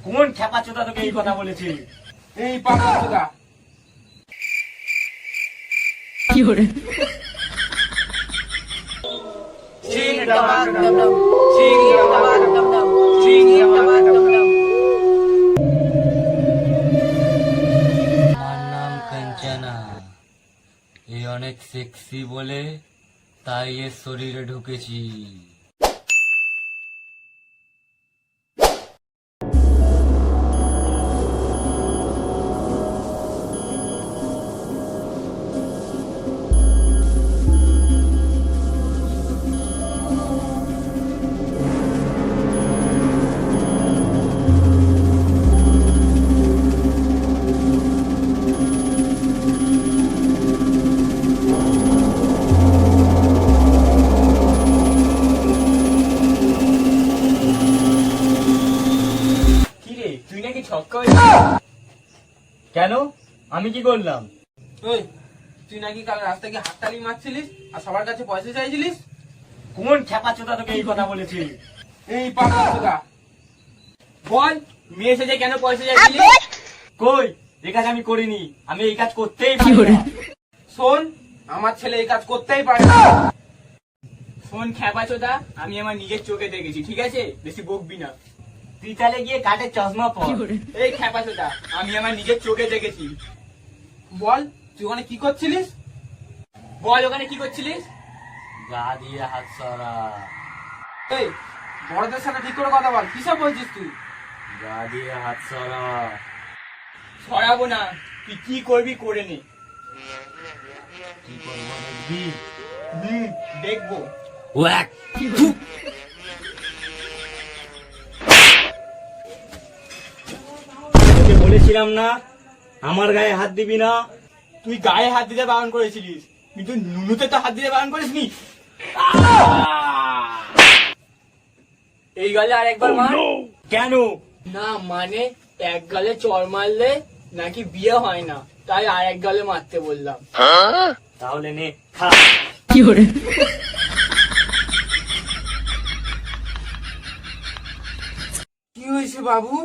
কোন খেপা চোদা তোকে এই কথা বলেছে? এই পাগল চোদা। কি হরে আমার নাম কাঞ্চনা। এ অনেক সেক্সি বলে তাই এর শরীরে ঢুকেছি। তুই নাকি ছক্কা হয়েছিস? কেন, আমি কি করলাম? ওই তুই নাকি কাল রাস্তায় গিয়ে হাততালি মারছিলিস আর সবার কাছে পয়সা চাইছিলিস? কোন খেপা চোদা তোকে এই কথা বলেছে? এই পাগল চোদা। বল, মেয়ে এসেছে কেন পয়সা চাইছিলি? কই, এই কাজ আমি করিনি, আমি এই কাজ করতেই পারি না। শোন, আমার ছেলে এই কাজ করতেই পারে না। শোন খেপা চোদা, আমি আমার নিজের চোখে দেখেছি, ঠিক আছে? বেশি বকবি না। তুই তাহলে গিয়ে কাঠের চশমা পর। এই খেপা চোদা, আমি আমার নিজের চোখে দেখেছি। বল, তুই ওখানে কি করছিলিস? বল, ওখানে কি করছিলিস? গা দিয়ে হাত সরা। এই বড়দের সাথে ঠিক করে কথা বল, কিসব বলছিস তুই? গা দিয়ে হাত সরা। সরাবো না, তুই কি করবি করে নে। কি করবো দেখবি? দেখবো। ওয়াক। তোকে বলেছিলাম না আমার গায়ে হাত দিবি না। তুই গায়ে হাত দিতে বারণ করেছিলিস, কিন্তু নুনুতে তো হাত দিতে বারণ করিসনি। এই গালে আর একবার মার। কেন? না মানে এক গালে চড় মারলে নাকি বিয়ে হয় না, তাই আর এক গালে মারতে বললাম। তাহলে নে খা। কি হরে কি হয়েছে বাবু?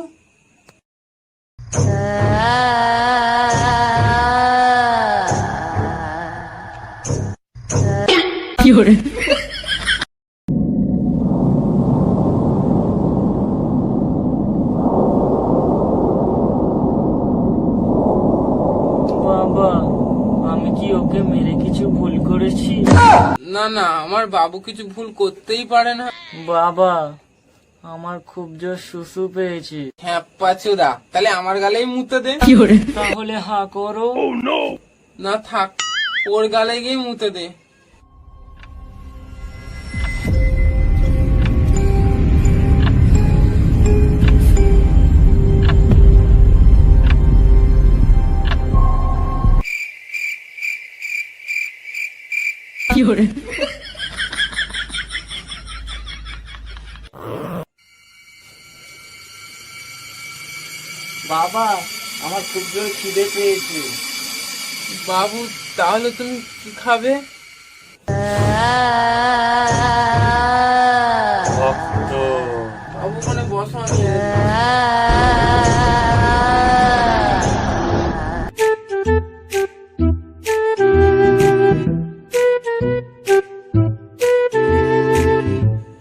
কি হরে বাবা, আমি কি ওকে মেরে কিছু ভুল করেছি? না না, আমার বাবু কিছু ভুল করতেই পারে না। বাবা, আমার খুব জোর সুসু পেয়েছে। হ্যাঁ পাচুদা, তাহলে আমার গালেই মুতে দে। কি হরে তাহলে হা করো। না থাক, ওর গালে গিয়ে মুতে দে। কি হরে বাবা, আমার খুব জোর খিদে পেয়েছে। বাবু, তাহলে তুমি কি খাবে? ভক্ত। বাবু মানে বসো, আমি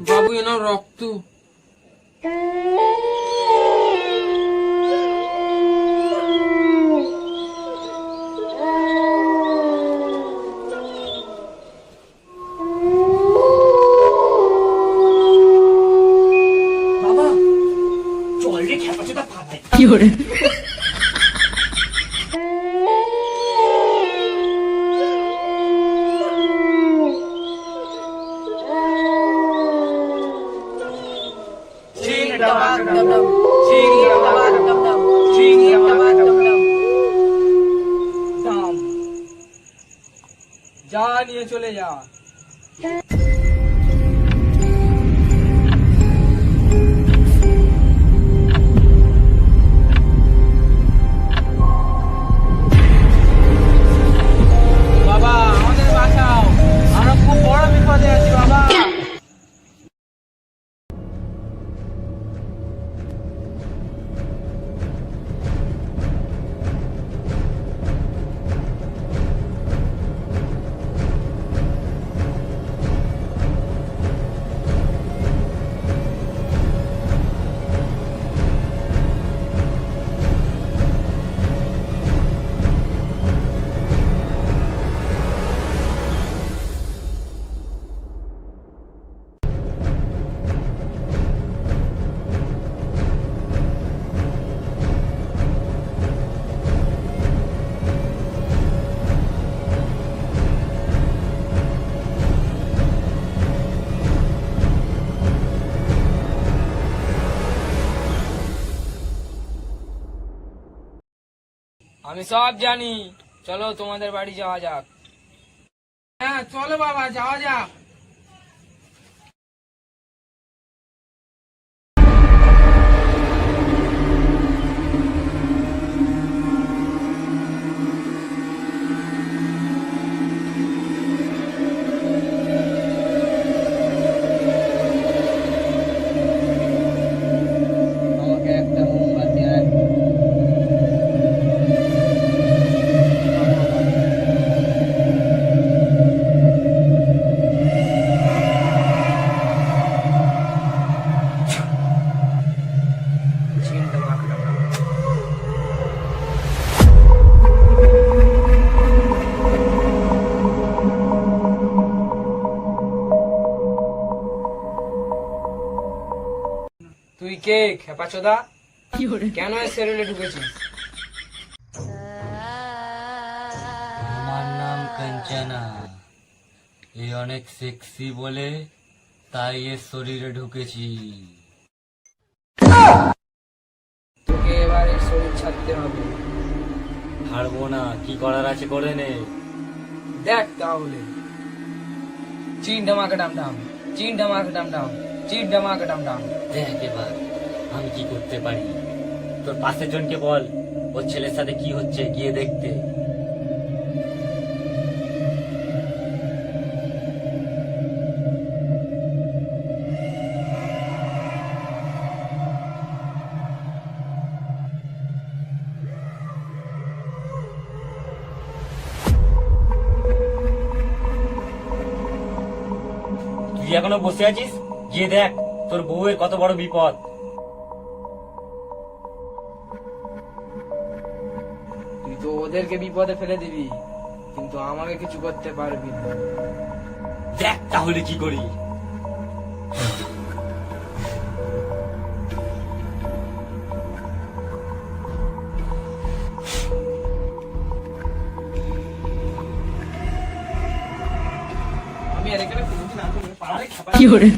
বাবু এনাও রক্ত। বাবা, চল রে খেপা চোদা ফাটাই। কি হরে যা নিয়ে চলে যা। বাবা, আমাদের বাঁচাও, আমরা খুব বড় বিপদে আছি বাবা। আমি সব জানি, চলো তোমাদের বাড়ি যাওয়া যাক। হ্যাঁ চলো বাবা, যাওয়া যাক। আমাকে একটা মোমবাতি আর তুই কে খেপাচোদা? 有人， কেন এ সেরেলে ঢুকেছিস? আমার নাম কাঞ্চনা, এ অনেক সেক্সি বলে তাই এর শরীরে ঢুকেছি। তোকে এবার এর শরীর ছাড়তে হবে। ছাড়বো না, কি করার আছে করে নে। দেখ তাহলে। চিন ঢামাকা ডাম ডাম, চিন ঢামাকা ডাম ডাম, চিন ঢামাকা ডাম ডাম। দেখ এবার আমি কি করতে পারি। তোর পাশের জনকে বল ওর ছেলের সাথে কি হচ্ছে গিয়ে দেখতে। তুই এখনো বসে আছিস? গিয়ে দেখ তোর বউয়ের কত বড় বিপদ। তুই তো ওদেরকে বিপদে ফেলে দিবি, কিন্তু আমাকে কিছু করতে পারবি না। দেখ তাহলে কি করি। আমি আর এখানে কোনো দিন আসবো না। পাড়ায় খাবার 有人，